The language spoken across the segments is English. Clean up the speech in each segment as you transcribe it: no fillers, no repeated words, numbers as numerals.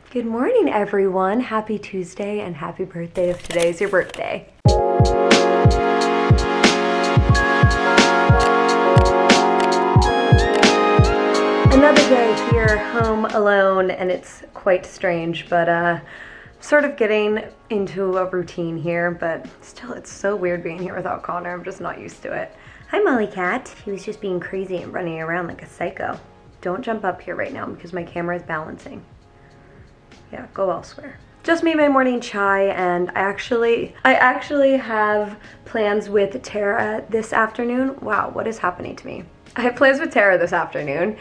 Good morning, everyone. Happy Tuesday and happy birthday if today is your birthday. Another day here, home alone, and it's quite strange, but sort of getting into a routine here, but still it's so weird being here without Connor. I'm just not used to it. Hi, Molly Cat. He was just being crazy and running around like a psycho. Don't jump up here right now because my camera is balancing. Yeah, go elsewhere. Just made my morning chai, and I actually have plans with Tara this afternoon. Wow, what is happening to me? I have plans with Tara this afternoon,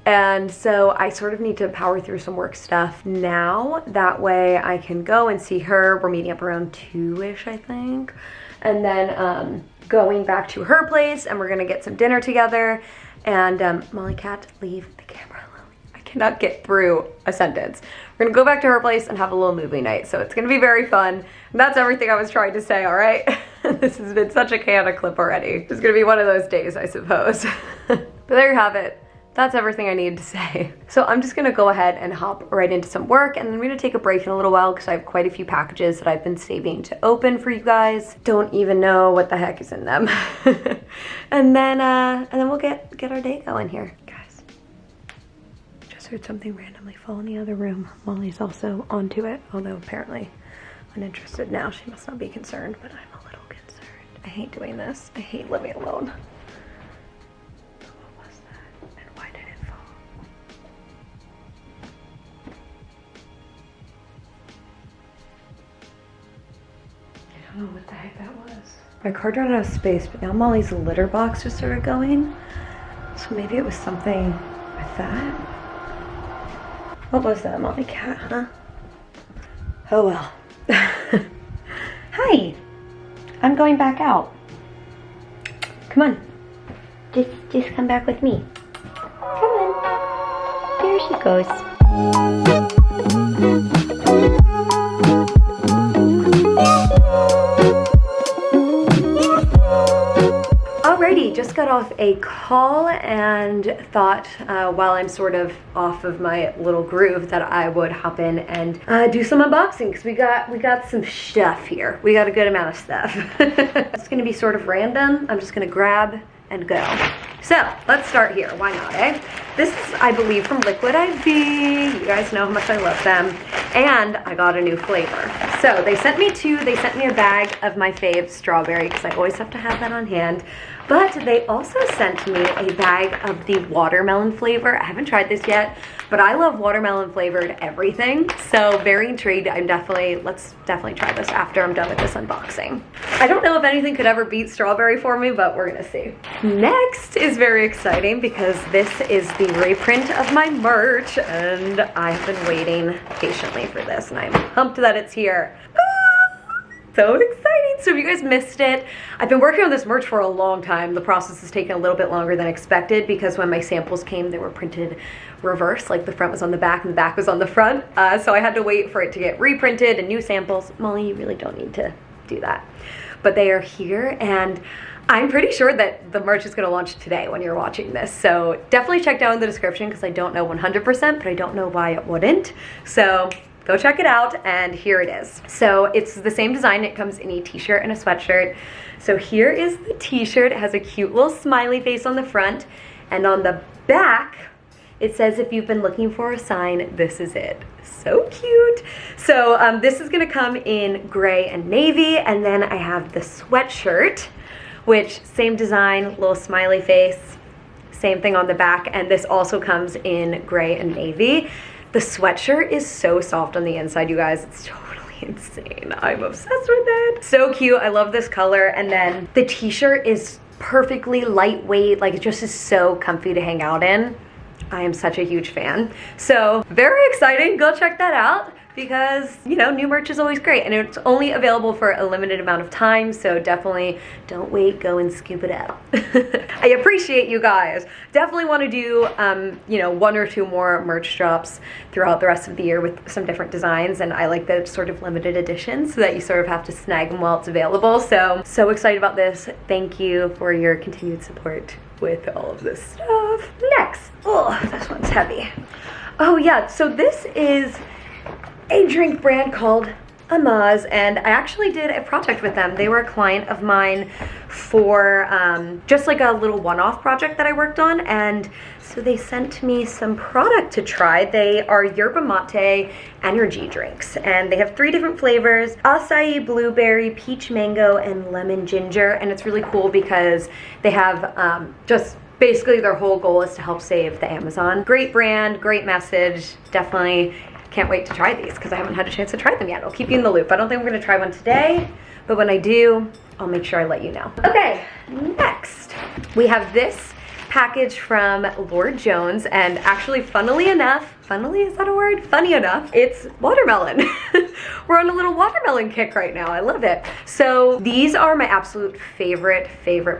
and so I sort of need to power through some work stuff now. That way I can go and see her. We're meeting up around 2-ish, I think. And then going back to her place, and we're gonna get some dinner together. And Molly Cat, leave the camera alone. I cannot get through a sentence. We're gonna go back to her place and have a little movie night. So it's gonna be very fun. And that's everything I was trying to say, all right? This has been such a chaotic clip already. It's gonna be one of those days, I suppose. But there you have it. That's everything I needed to say. So I'm just gonna go ahead and hop right into some work, and then we're gonna take a break in a little while because I have quite a few packages that I've been saving to open for you guys. Don't even know what the heck is in them. and then we'll get our day going here. Guys, just heard something randomly fall in the other room. Molly's also onto it, although apparently uninterested now. She must not be concerned, but I'm a little concerned. I hate doing this. I hate living alone. I don't know what the heck that was. My card ran out of space, but now Molly's litter box just started going. So maybe it was something with that. What was that, Molly Cat, huh? Oh well. Hi, I'm going back out. Come on, just come back with me. Come on, there she goes. Alrighty, just got off a call and thought while I'm sort of off of my little groove that I would hop in and do some unboxing because we got some stuff here. We got a good amount of stuff. It's gonna be sort of random. I'm just gonna grab and go. So let's start here. Why not, eh? This is, I believe, from Liquid I.V. You guys know how much I love them. And I got a new flavor. So they sent me a bag of my fave strawberry because I always have to have that on hand. But they also sent me a bag of the watermelon flavor. I haven't tried this yet, but I love watermelon flavored everything. So very intrigued. Let's definitely try this after I'm done with this unboxing. I don't know if anything could ever beat strawberry for me, but we're gonna see. Next is very exciting because this is the reprint of my merch, and I've been waiting patiently for this, and I'm pumped that it's here. So exciting. So if you guys missed it, I've been working on this merch for a long time. The process has taken a little bit longer than expected because when my samples came, they were printed reverse, like the front was on the back and the back was on the front. So I had to wait for it to get reprinted and new samples. Molly, you really don't need to do that. But they are here, and I'm pretty sure that the merch is gonna launch today when you're watching this. So definitely check down in the description because I don't know 100%, but I don't know why it wouldn't. So go check it out, and here it is. So it's the same design. It comes in a t-shirt and a sweatshirt. So here is the t-shirt. It has a cute little smiley face on the front, and on the back, it says, if you've been looking for a sign, this is it. So cute. So this is gonna come in gray and navy, and then I have the sweatshirt, which same design, little smiley face, same thing on the back, and this also comes in gray and navy. The sweatshirt is so soft on the inside, you guys. It's totally insane. I'm obsessed with it. So cute. I love this color. And then the t-shirt is perfectly lightweight. Like, it just is so comfy to hang out in. I am such a huge fan. So very exciting. Go check that out because, you know, new merch is always great, and it's only available for a limited amount of time, so definitely don't wait, go and scoop it out. I appreciate you guys. Definitely want to do, you know, 1 or 2 more merch drops throughout the rest of the year with some different designs, and I like the sort of limited editions so that you sort of have to snag them while it's available. So excited about this. Thank you for your continued support with all of this stuff. Next, oh, this one's heavy. Oh yeah, so this is a drink brand called Amaz, and I actually did a project with them. They were a client of mine for just like a little one-off project that I worked on, and so they sent me some product to try. They are yerba mate energy drinks, and they have 3 different flavors: acai, blueberry, peach mango, and lemon ginger. And it's really cool because they have just basically their whole goal is to help save the Amazon. Great brand, great message. Definitely can't wait to try these because I haven't had a chance to try them yet. I'll keep you in the loop. I don't think I'm gonna try one today, but when I do, I'll make sure I let you know. Okay, next we have this package from Lord Jones, and actually, funnily enough, funnily, is that a word? Funny enough, it's watermelon. We're on a little watermelon kick right now. I love it. So these are my absolute favorite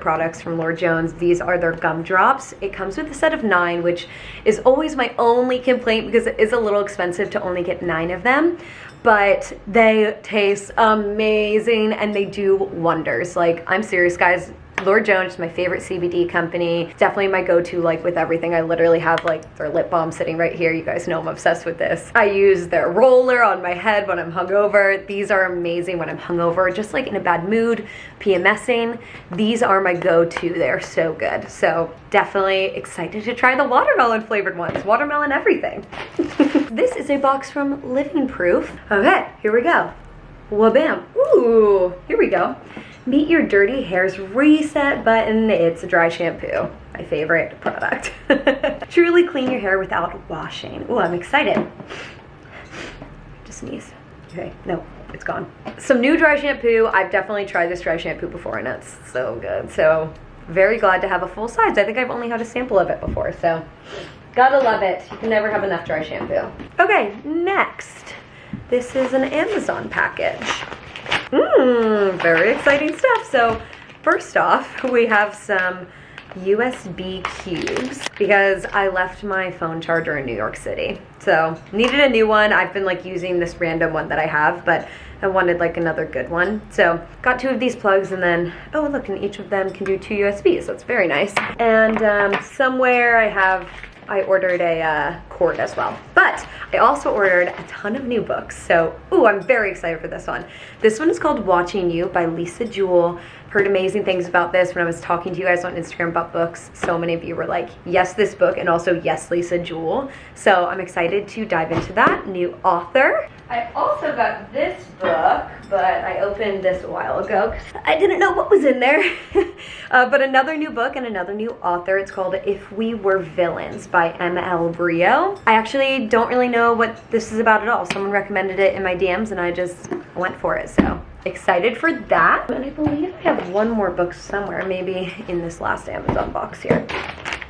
products from Lord Jones. These are their gumdrops. It comes with a set of 9, which is always my only complaint because it is a little expensive to only get 9 of them, but they taste amazing and they do wonders. Like, I'm serious, guys. Lord Jones is my favorite CBD company. Definitely my go-to, like, with everything. I literally have like their lip balm sitting right here. You guys know I'm obsessed with this. I use their roller on my head when I'm hungover. These are amazing when I'm hungover, just like in a bad mood, PMSing. These are my go-to. They're so good. So definitely excited to try the watermelon flavored ones. Watermelon everything. This is a box from Living Proof. Okay, here we go. Wabam. Ooh, here we go. Meet Your Dirty Hair's Reset Button. It's a dry shampoo. My favorite product. Truly clean your hair without washing. Ooh, I'm excited. Just sneeze. Okay, no, it's gone. Some new dry shampoo. I've definitely tried this dry shampoo before and it's so good. So very glad to have a full size. I think I've only had a sample of it before, so gotta love it. You can never have enough dry shampoo. Okay, next. This is an Amazon package. Very exciting stuff. So first off, we have some USB cubes because I left my phone charger in New York City. So needed a new one. I've been like using this random one that I have, but I wanted like another good one. So got 2 of these plugs, and then, oh look, and each of them can do 2 USBs. That's very nice. And somewhere I ordered a cord as well. But I also ordered a ton of new books. So, ooh, I'm very excited for this one. This one is called Watching You by Lisa Jewell. Heard amazing things about this when I was talking to you guys on Instagram about books. So many of you were like, yes, this book, and also yes, Lisa Jewell. So I'm excited to dive into that. New author. I also got this book, but I opened this a while ago because I didn't know what was in there. But another new book and another new author. It's called If We Were Villains by M.L. Brio. I actually don't really know what this is about at all. Someone recommended it in my DMs and I just went for it. So excited for that. And I believe I have one more book somewhere, maybe in this last Amazon box here.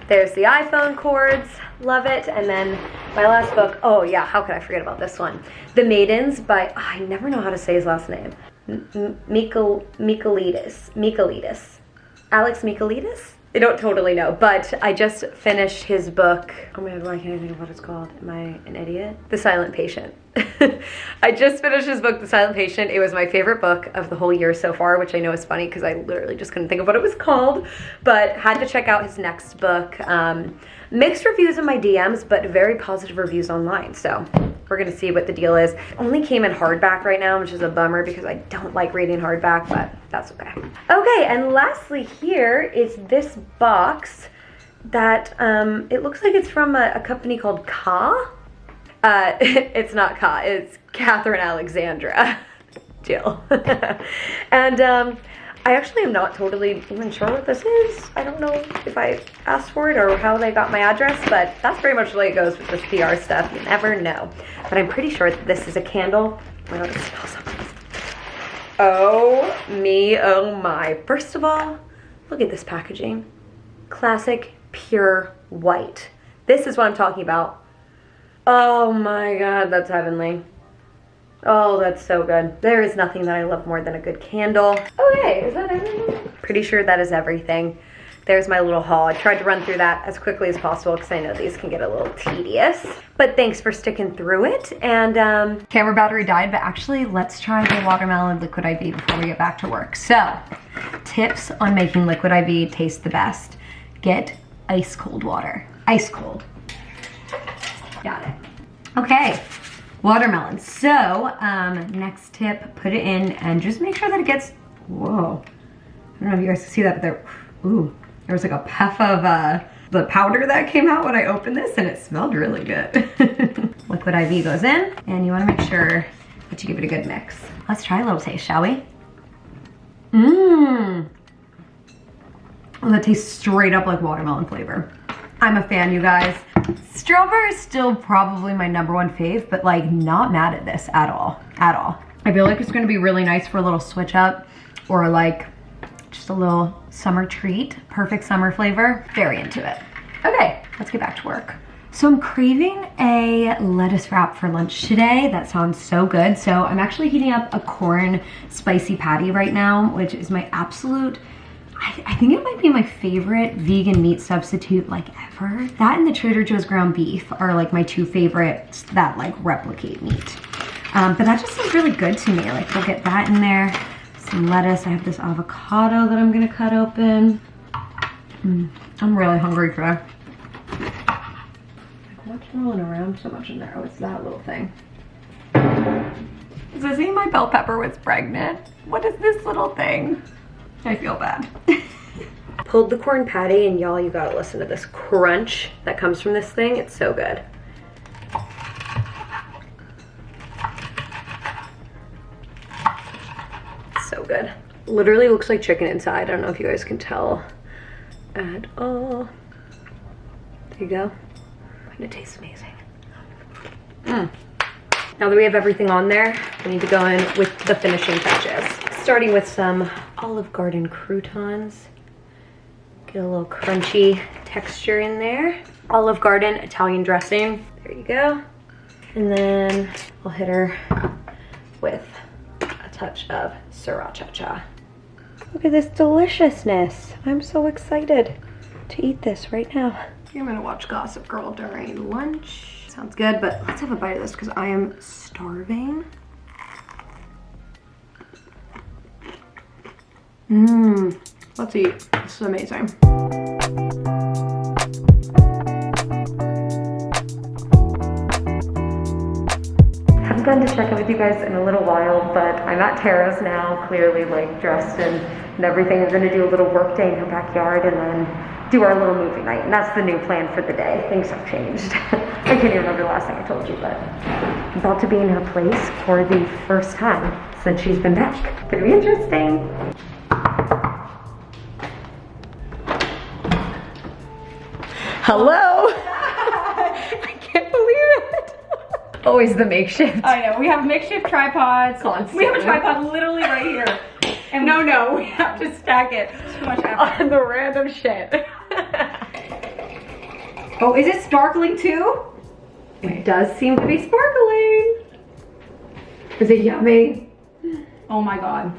There's the iPhone cords, love it. And then my last book, oh yeah, how could I forget about this one? The Maidens by, I never know how to say his last name. Michaelides. Alex Michaelides? I don't totally know, but I just finished his book. Oh my god, why can't I think of what it's called? Am I an idiot? The Silent Patient. I just finished his book, The Silent Patient. It was my favorite book of the whole year so far, which I know is funny because I literally just couldn't think of what it was called, but had to check out his next book. Mixed reviews in my DMs, but very positive reviews online, so we're gonna see what the deal is. Only came in hardback right now, which is a bummer because I don't like reading hardback, but that's okay. Okay, and lastly here is this box that it looks like it's from a company called Ka. It's not Ka, it's Catherine Alexandra. Jill. And I actually am not totally even sure what this is. I don't know if I asked for it or how they got my address, but that's very much the way it goes with this PR stuff. You never know. But I'm pretty sure that this is a candle. Oh my god, it smells so good. Oh me, oh my. First of all, look at this packaging. Classic, pure white. This is what I'm talking about. Oh my god, that's heavenly. Oh, that's so good. There is nothing that I love more than a good candle. Okay, is that everything? Pretty sure that is everything. There's my little haul. I tried to run through that as quickly as possible because I know these can get a little tedious. But thanks for sticking through it. And camera battery died, but actually let's try the watermelon Liquid I.V before we get back to work. So, tips on making Liquid I.V taste the best. Get ice cold water. Ice cold. Got it. Okay. watermelon. So, next tip, put it in and just make sure that it gets, whoa. I don't know if you guys can see that, but there, ooh, there was like a puff of the powder that came out when I opened this, and it smelled really good. Liquid IV goes in, and you wanna make sure that you give it a good mix. Let's try a little taste, shall we? Mmm. Oh, that tastes straight up like watermelon flavor. I'm a fan, you guys. Strawberry is still probably my #1 fave, but like not mad at this at all, at all. I feel like it's gonna be really nice for a little switch up or like just a little summer treat. Perfect summer flavor, very into it. Okay, let's get back to work. So I'm craving a lettuce wrap for lunch today. That sounds so good. So I'm actually heating up a corn spicy patty right now, which is my absolute, I think it might be my favorite vegan meat substitute like ever. That and the Trader Joe's ground beef are like my 2 favorites that like replicate meat. But that just sounds really good to me. Like we'll get that in there. Some lettuce. I have this avocado that I'm gonna cut open. I'm really hungry today. What's rolling around so much in there? Oh, it's that little thing. Does it seem my bell pepper was pregnant? What is this little thing? I feel bad. Pulled the corn patty, and y'all, you gotta listen to this crunch that comes from this thing. It's so good. So good. Literally looks like chicken inside. I don't know if you guys can tell at all. There you go. And it tastes amazing. Now that we have everything on there, we need to go in with the finishing touches. Starting with some Olive Garden croutons. Get a little crunchy texture in there. Olive Garden Italian dressing. There you go. And then I'll hit her with a touch of sriracha. Look at this deliciousness. I'm so excited to eat this right now. I'm gonna watch Gossip Girl during lunch. Sounds good, but let's have a bite of this because I am starving. Let's eat. This is amazing. Haven't gone to check in with you guys in a little while, but I'm at Tara's now, clearly like dressed and everything. We're gonna do a little work day in her backyard and then do our little movie night, and that's the new plan for the day. Things have changed. I can't even remember the last thing I told you, but I'm about to be in her place for the first time since she's been back. Gonna be interesting. Hello! I can't believe it. Always the makeshift. I know, we have makeshift tripods. Constantly. We have a tripod literally right here. And no, we have to stack it too much effort on the random shit. Oh, is it sparkling too? It does seem to be sparkling. Is it yummy? Oh my god.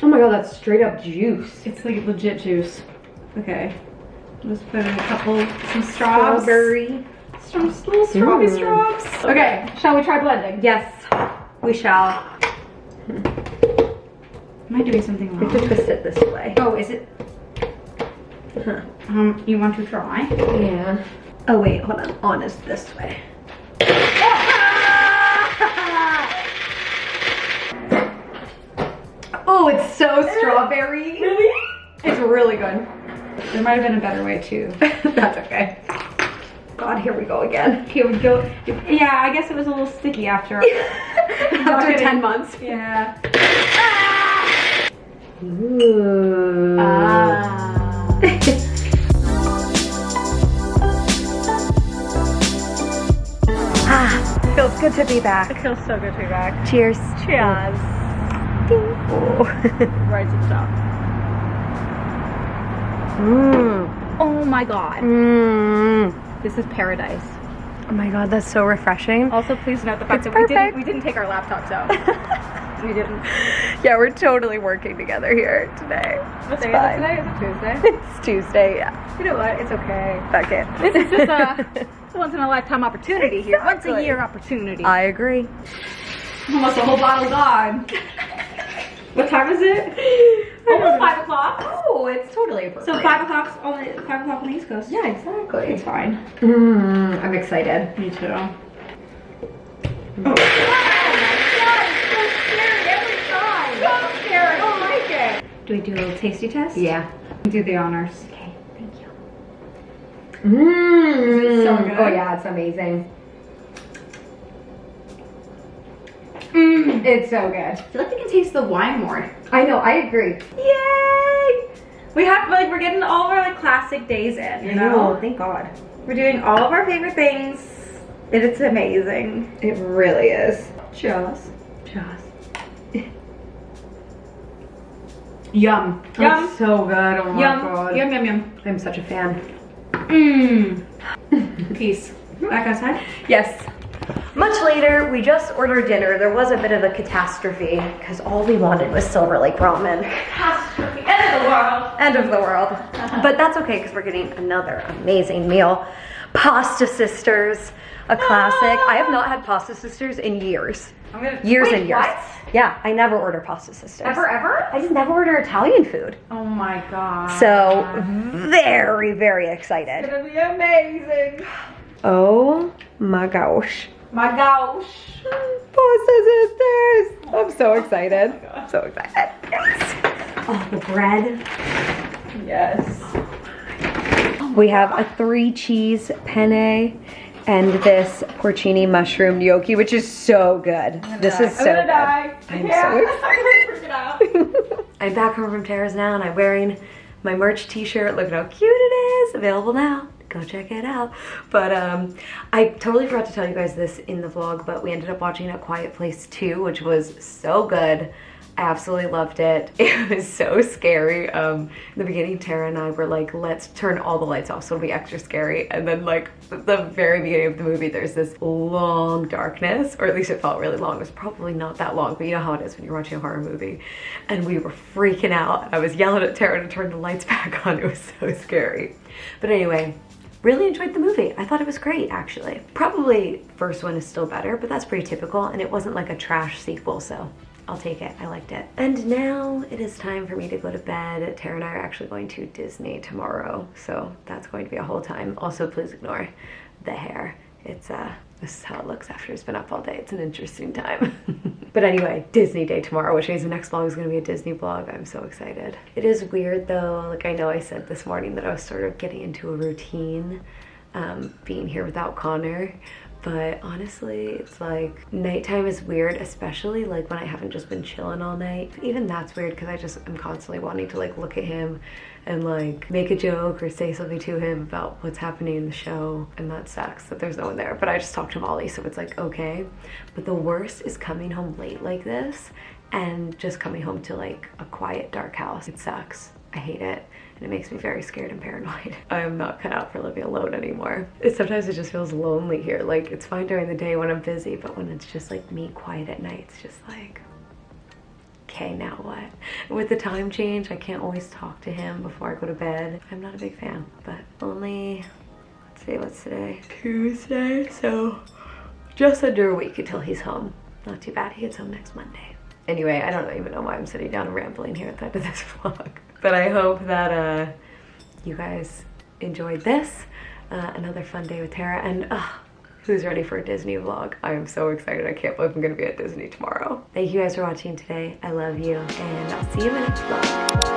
Oh my god, that's straight up juice. It's like legit juice. Okay. Let's put in a couple, some straws. Strawberry. Some little strawberry straws. Okay, shall we try blending? Yes, we shall. Am I doing something We wrong? have to twist it this way. Oh, is it? You want to try? Yeah. Oh wait, hold on. On is this way. Oh, it's so strawberry. Really? It's really good. There might have been a better way too. That's okay. God, here we go again. Here we go. Yeah, I guess it was a little sticky after. After 10 months. Yeah. Ooh. Feels good to be back. It feels so good to be back. Cheers. Cheers. Right to the top. Oh my god. This is paradise. Oh my god, that's so refreshing. Also, please note the fact It's that perfect. we didn't take our laptops out. We didn't. Yeah, we're totally working together here today. What It's day is it fine. today? Is it Tuesday? It's Tuesday, yeah. You know what? It's okay. Fuck it. This is just a once in a lifetime opportunity here. Once Exactly. a year opportunity. I agree. Almost a whole bottle gone. What time is it? Almost 5 o'clock. Oh, it's totally appropriate. So 5 o'clock on the East Coast. Yeah, exactly. It's fine. I'm excited. Me too. Oh. So scary every time. So scary. I don't like it. Do we do a little tasty test? Yeah. Do the honors. Okay, thank you. Is it so good? Oh yeah, it's amazing. It's so good. I feel like we can taste the wine more. I know, I agree. Yay! We have like we're getting all of our like classic days in, you know? Thank God. We're doing all of our favorite things. And it's amazing. It really is. Cheers. Just. Yum. Yum. It's so good. Oh my Yum. God. Yum yum yum. I'm such a fan. Mmm. Peace. Back outside? Yes. Much later, we just ordered dinner. There was a bit of a catastrophe because all we wanted was Silver Lake ramen. Catastrophe. End of the world. End of the world. But that's okay because we're getting another amazing meal. Pasta Sisters, a classic. I have not had Pasta Sisters in years. Years Wait, and years. What? Yeah, I never order Pasta Sisters. Ever? I just never order Italian food. Oh my God. So, very, very excited. It's gonna be amazing. Oh my gosh. My gosh. Pasta Sisters! I'm so excited. I'm so excited. Yes. Oh, the bread. Yes. We have a 3-cheese penne and this porcini mushroom gnocchi, which is so good. This is so good. I'm so excited. I'm gonna freak it out. I'm back home from Tara's now and I'm wearing my merch t-shirt. Look at how cute it is. Available now. Go check it out. But I totally forgot to tell you guys this in the vlog, but we ended up watching A Quiet Place 2, which was so good. I absolutely loved it. It was so scary. In the beginning, Tara and I were like, let's turn all the lights off so it'll be extra scary. And then like the very beginning of the movie, there's this long darkness, or at least it felt really long. It was probably not that long, but you know how it is when you're watching a horror movie. And we were freaking out. I was yelling at Tara to turn the lights back on. It was so scary. But anyway, really enjoyed the movie. I thought it was great, actually. Probably first one is still better, but that's pretty typical, and it wasn't like a trash sequel, so I'll take it. I liked it. And now it is time for me to go to bed. Tara and I are actually going to Disney tomorrow, so that's going to be a whole time. Also, please ignore the hair. It's this is how it looks after it's been up all day. It's an interesting time. But anyway, Disney day tomorrow, which means the next vlog is gonna be a Disney vlog. I'm so excited. It is weird though, like I know I said this morning that I was sort of getting into a routine being here without Connor, but honestly, it's like nighttime is weird, especially like when I haven't just been chilling all night. Even that's weird because I just am constantly wanting to like look at him and like make a joke or say something to him about what's happening in the show, and that sucks that there's no one there. But I just talked to Molly, so it's like okay. But the worst is coming home late like this and just coming home to like a quiet, dark house. It sucks. I hate it. And it makes me very scared and paranoid. I'm not cut out for living alone anymore. Sometimes it just feels lonely here. Like it's fine during the day when I'm busy, but when it's just like me quiet at night, it's just like, okay, now what? With the time change, I can't always talk to him before I go to bed. I'm not a big fan, but only, let's see, what's today? Tuesday, so just under a week until he's home. Not too bad, he gets home next Monday. Anyway, I don't even know why I'm sitting down and rambling here at the end of this vlog. But I hope that you guys enjoyed this. Another fun day with Tara, and who's ready for a Disney vlog? I am so excited. I can't believe I'm gonna be at Disney tomorrow. Thank you guys for watching today. I love you, and I'll see you in my next vlog.